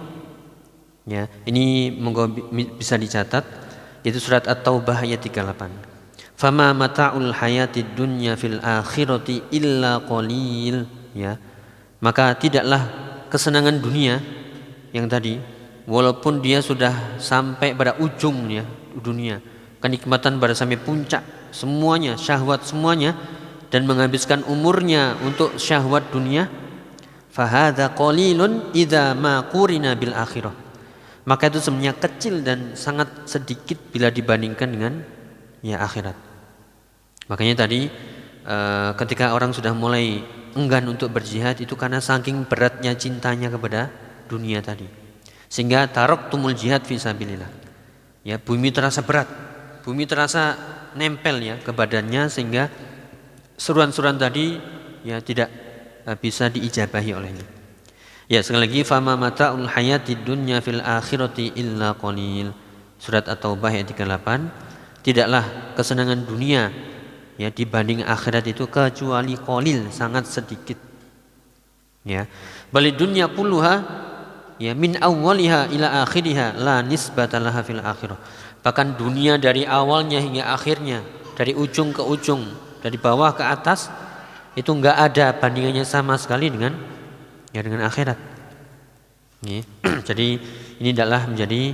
[SPEAKER 1] Ya, ini monggo bisa dicatat, yaitu surat At-Taubah ayat 38. Fama mata'ul hayatid dunya fil akhirati illa qalil, ya. Maka tidaklah kesenangan dunia yang tadi, walaupun dia sudah sampai pada ujungnya dunia, kenikmatan pada sampai puncak semuanya, syahwat semuanya, dan menghabiskan umurnya untuk syahwat dunia, fahadza qalilun idza ma qurina bil akhirah. Maka itu sebenarnya kecil dan sangat sedikit bila dibandingkan dengan ya akhirat. Makanya tadi ketika orang sudah mulai enggan untuk berjihad, itu karena saking beratnya cintanya kepada dunia tadi, sehingga taraktumul jihad fi sabilillah. Ya, bumi terasa berat, bumi terasa nempel ya ke badannya, sehingga seruan-seruan tadi ya tidak bisa diijabahi olehnya. Ya, sekali lagi, fama mata'ul hayatid dunya fil akhirati illa qalil. Surat At-Taubah ayat 38. Tidaklah kesenangan dunia ya dibanding akhirat itu kecuali qalil, sangat sedikit. Ya, balid dunya kulluha ya min awwaliha ila akhiriha la nisbata laha fil akhirah. Bahkan dunia dari awalnya hingga akhirnya, dari ujung ke ujung, dari bawah ke atas, itu enggak ada bandingannya sama sekali dengan akhirat. Ya. Jadi ini adalah menjadi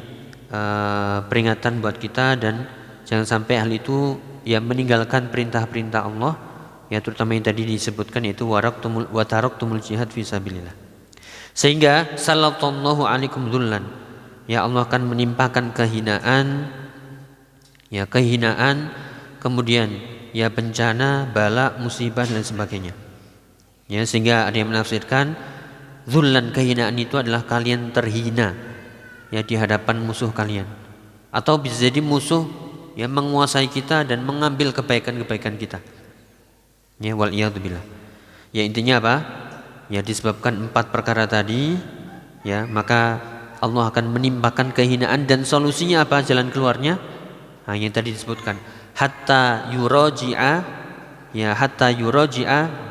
[SPEAKER 1] peringatan buat kita, dan jangan sampai hal itu ya meninggalkan perintah-perintah Allah, ya, terutama yang tadi disebutkan, yaitu wa taraktumul jihad fi sabilillah. Sehingga sallallahu alaikum dzullan, ya, Allah akan menimpakan kehinaan, kemudian ya bencana, bala, musibah dan sebagainya. Ya, sehingga ada yang menafsirkan dzullan, kehinaan itu adalah kalian terhina ya di hadapan musuh kalian, atau bisa jadi musuh yang menguasai kita dan mengambil kebaikan-kebaikan kita. Ya, waliyadzubillah. Ya, intinya apa? Ya, disebabkan 4 perkara tadi, ya, maka Allah akan menimpakan kehinaan, dan solusinya apa? Jalan keluarnya? Nah, yang tadi disebutkan, hatta yuraji'a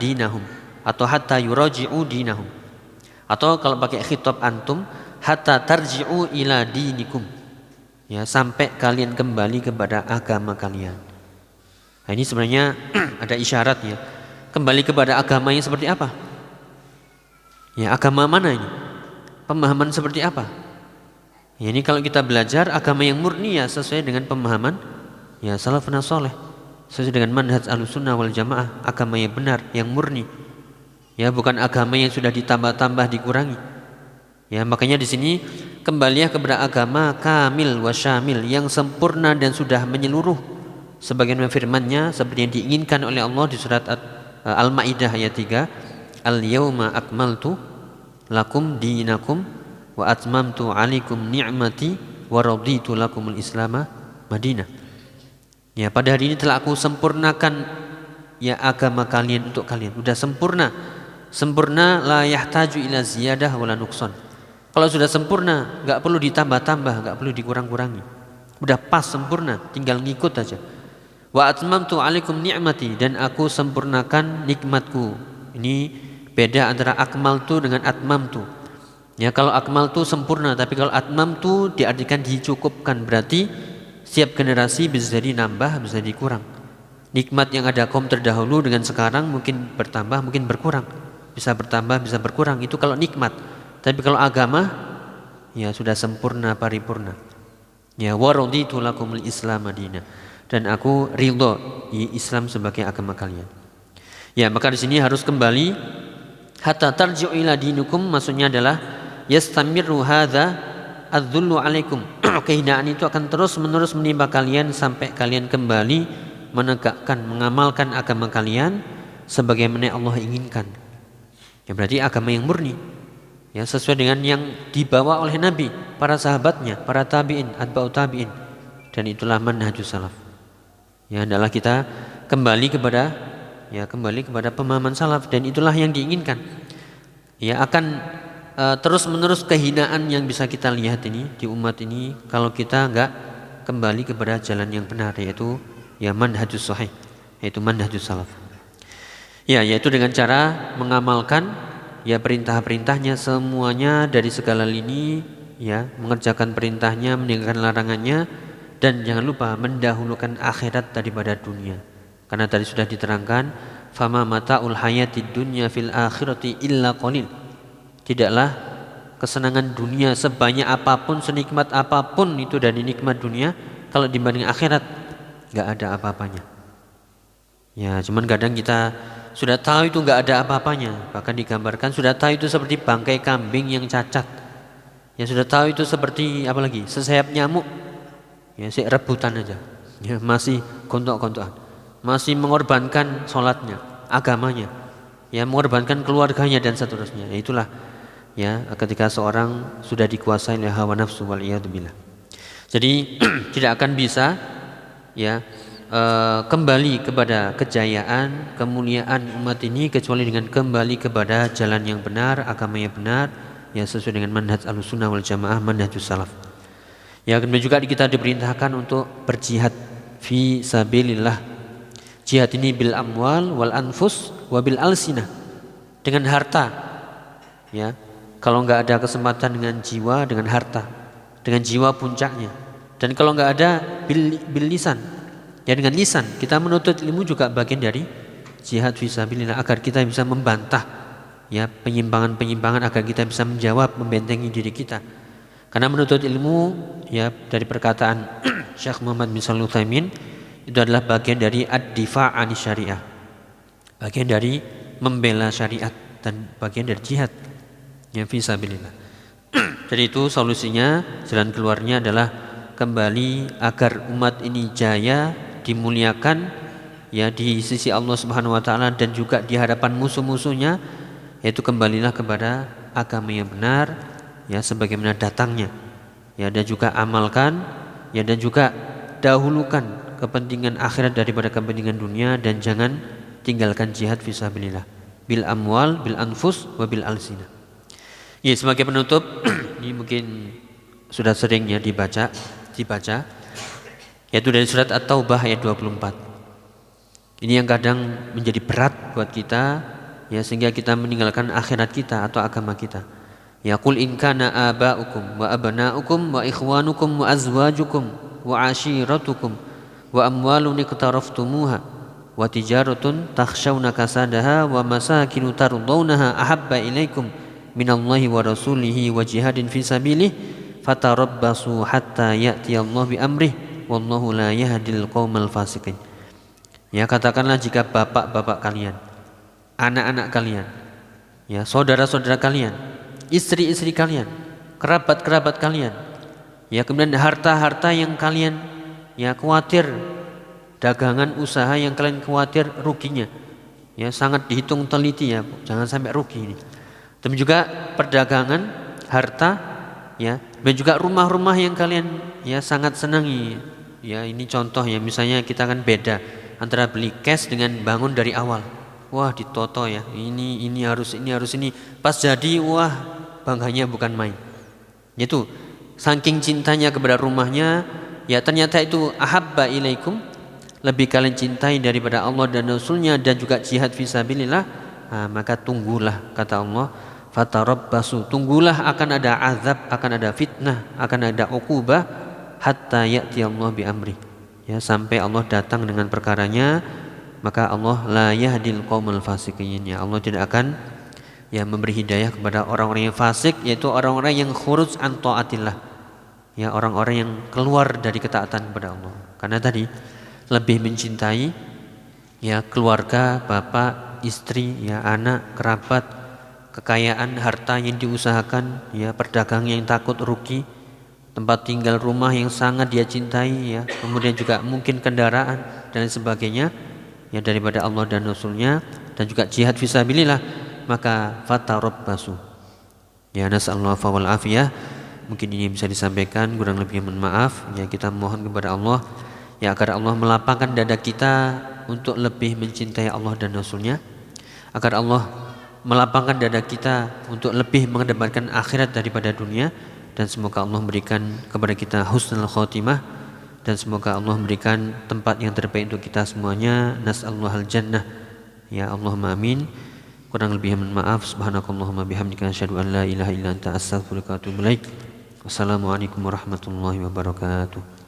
[SPEAKER 1] dinahum, atau hatta yuraji'u dinahum. Atau kalau pakai khitab antum, hatta tarji'u ila dinikum, ya, sampai kalian kembali kepada agama kalian. Nah, ini sebenarnya ada isyaratnya. Kembali kepada agama yang seperti apa? Ya, agama mana ini? Pemahaman seperti apa? Ya, ini kalau kita belajar agama yang murni, ya sesuai dengan pemahaman ya salafun saleh, sesuai dengan manhaj Ahlussunnah wal Jamaah, agama yang benar, yang murni. Ya, bukan agama yang sudah ditambah-tambah, dikurangi. Ya, makanya di sini kembalilah kepada agama kamil wa syamil yang sempurna dan sudah menyeluruh sebagaimana firman-Nya seperti yang diinginkan oleh Allah di surat Al-Maidah ayat 3, Al-yauma akmaltu lakum dinakum wa atmamtu alaikum ni'mati wa raditu lakumul islama madinah. Ya, pada hari ini telah aku sempurnakan ya agama kalian untuk kalian. Sudah sempurna. Sempurna la yahtaju ila ziyadah wala nuqsan. Kalau sudah sempurna, enggak perlu ditambah-tambah, enggak perlu dikurang-kurangi. Sudah pas sempurna, tinggal ngikut aja. Wa atmamtu alaikum ni'mati, dan aku sempurnakan nikmatku. Ini beda antara akmaltu dengan atmamtu. Ya, kalau akmaltu sempurna, tapi kalau atmamtu diartikan dicukupkan, berarti setiap generasi bisa jadi nambah, bisa jadi kurang. Nikmat yang ada kaum terdahulu dengan sekarang mungkin bertambah, mungkin berkurang. Bisa bertambah, bisa berkurang. Itu kalau nikmat. Tapi kalau agama, ya sudah sempurna, paripurna. Ya, wa raditu lakumul islam madinah. Dan aku ridho Islam sebagai agama kalian. Ya, maka di sini harus kembali hatta tarji'u ila dinukum, maksudnya adalah yastamiru hadza adzullu alaikum. Kehinaan itu akan terus-menerus menimpa kalian sampai kalian kembali menegakkan, mengamalkan agama kalian sebagaimana Allah inginkan. Ya, berarti agama yang murni. Ya, sesuai dengan yang dibawa oleh Nabi, para sahabatnya, para tabi'in, atba'ut tabi'in. Dan itulah manhajus salaf. Ya, adalah kita kembali kepada pemahaman salaf, dan itulah yang diinginkan. Ya, akan terus-menerus kehinaan yang bisa kita lihat ini di umat ini kalau kita enggak kembali kepada jalan yang benar, yaitu ya manhajus sahih, yaitu manhajus salaf. Ya, yaitu dengan cara mengamalkan ya perintah-perintahnya semuanya dari segala lini, ya, mengerjakan perintahnya, meninggalkan larangannya, dan jangan lupa mendahulukan akhirat daripada dunia. Karena tadi sudah diterangkan, fama mata'ul hayatid dunya fil akhirati illa qalil. Tidaklah kesenangan dunia sebanyak apapun, senikmat apapun itu dari nikmat dunia, kalau dibanding akhirat enggak ada apa-apanya. Ya, cuman kadang kita sudah tahu itu enggak ada apa-apanya, bahkan digambarkan sudah tahu itu seperti bangkai kambing yang cacat. Ya, sudah tahu itu seperti apa lagi? Sesayap nyamuk. Ya, sih rebutan aja. Ya, masih gontok-gontokan. Masih mengorbankan sholatnya, agamanya. Ya, mengorbankan keluarganya dan seterusnya. Ya, itulah ya ketika seorang sudah dikuasai oleh hawa nafsu wal iyadzubillah. Jadi tidak akan bisa ya kembali kepada kejayaan, kemuliaan umat ini kecuali dengan kembali kepada jalan yang benar, agama yang benar, ya sesuai dengan manhaj Ahlussunnah wal Jamaah, manhajus salaf. Ya, kemudian juga kita diperintahkan untuk berjihad fi sabilillah. Jihad ini bil amwal wal anfus wa bil alsinah, dengan harta. Ya, kalau enggak ada kesempatan dengan jiwa, dengan harta. Dengan jiwa puncaknya. Dan kalau enggak ada bil lisan, ya dengan lisan. Kita menuntut ilmu juga bagian dari jihad fisabilillah, agar kita bisa membantah ya penyimpangan-penyimpangan, agar kita bisa menjawab, membentengi diri kita. Karena menuntut ilmu ya dari perkataan Syekh Muhammad bin Shalih Al-Utsaimin itu adalah bagian dari ad-difa' anis syariah. Bagian dari membela syariat dan bagian dari jihad yang fisabilillah. Jadi itu solusinya, jalan keluarnya adalah kembali agar umat ini jaya, dimuliakan ya di sisi Allah Subhanahu wa taala dan juga di hadapan musuh-musuhnya, yaitu kembalilah kepada agama yang benar ya sebagaimana datangnya. Ya, dan juga amalkan ya, dan juga dahulukan kepentingan akhirat daripada kepentingan dunia, dan jangan tinggalkan jihad fisabilillah bil amwal, bil anfus wa bil alsinah. Ya, sebagai penutup ini mungkin sudah sering ya dibaca yaitu dari surat At-Taubah ayat 24. Ini yang kadang menjadi berat buat kita ya, sehingga kita meninggalkan akhirat kita atau agama kita. Ya, qul in kana aba'ukum wa abna'ukum wa ikhwanukum wa azwajukum wa ashiratukum wa amwalun iqtaraftumuha wa tijaratun takhshawna kasadaha wa masakinu tardawnaha ahabba ilaikum minallahi wa rasulihi wa jihadin fi sabilihi fatarabbasu hatta ya'tiyallahu bi amrih wallahu la yahdil qaumal fasiqin. Ya, katakanlah jika bapak-bapak kalian, anak-anak kalian, ya saudara-saudara kalian, istri-istri kalian, kerabat-kerabat kalian. Ya, kemudian harta-harta yang kalian ya khawatir, dagangan usaha yang kalian khawatir ruginya. Ya, sangat dihitung teliti ya, jangan sampai rugi ini. Demikian juga perdagangan, harta, ya, dan juga rumah-rumah yang kalian ya sangat senangi. Ya, ini contoh ya, misalnya kita kan beda antara beli cash dengan bangun dari awal. Wah, ditoto ya. Ini harus ini. Pas jadi wah, bangganya bukan main. Itu saking cintanya kepada rumahnya, ya ternyata itu ahabba ilaikum, lebih kalian cintai daripada Allah dan Rasulnya dan juga jihad fisabilillah. Maka tunggulah, kata Allah, fatarabbasu, tunggulah, akan ada azab, akan ada fitnah, akan ada uqubah, hatta ya'ti Allah bi amri, ya, sampai Allah datang dengan perkaranya. Maka Allah la yahdil qaumul fasiqin, ya, Allah tidak akan ya memberi hidayah kepada orang-orang yang fasik, yaitu orang-orang yang khuruj an taatillah, ya, orang-orang yang keluar dari ketaatan kepada Allah. Karena tadi lebih mencintai ya keluarga, bapak, istri, ya anak, kerabat, kekayaan, harta yang diusahakan, ya perdagangan yang takut rugi, tempat tinggal, rumah yang sangat dia cintai, ya, kemudian juga mungkin kendaraan dan sebagainya, ya, daripada Allah dan Rasulnya, dan juga jihad fisabilillah. Maka fatarabbasu, ya, nasallahu wal afiyah. Mungkin ini bisa disampaikan, kurang lebih mohon maaf. Ya, kita mohon kepada Allah ya agar Allah melapangkan dada kita untuk lebih mencintai Allah dan Rasulnya, agar Allah melapangkan dada kita untuk lebih mengedepankan akhirat daripada dunia, dan semoga Allah memberikan kepada kita husnul khotimah, dan semoga Allah memberikan tempat yang terbaik untuk kita semuanya. Nas'alullahal jannah, ya Allahumma amin. Kurang lebih mohon maaf. Subhanakallahumma bihamdika asyhadu an la ilaha illa anta astaghfiruka wa atubu ilaik. Wassalamualaikum warahmatullahi wabarakatuh.